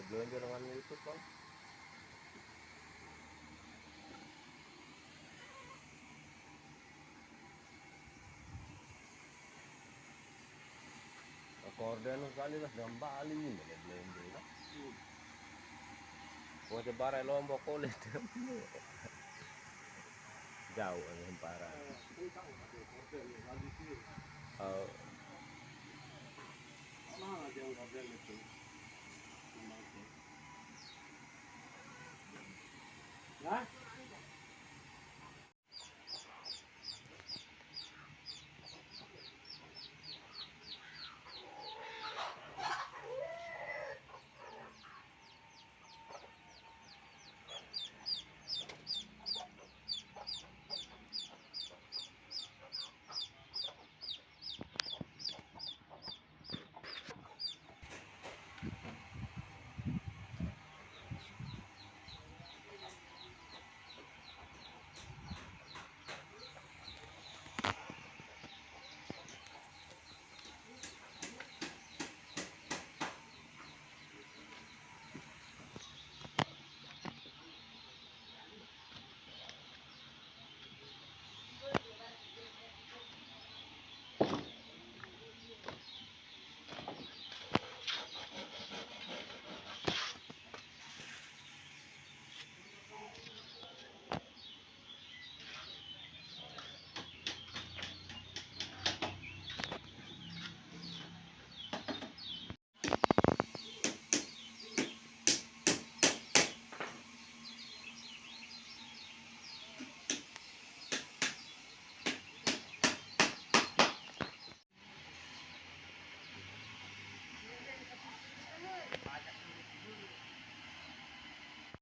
belanja dengan itu Bang. Akorden kali lah dengan Bali ini belanja lah. Mau coba Lombok kulit jauh dengan parah. Mana aja yang korden itu. Hah?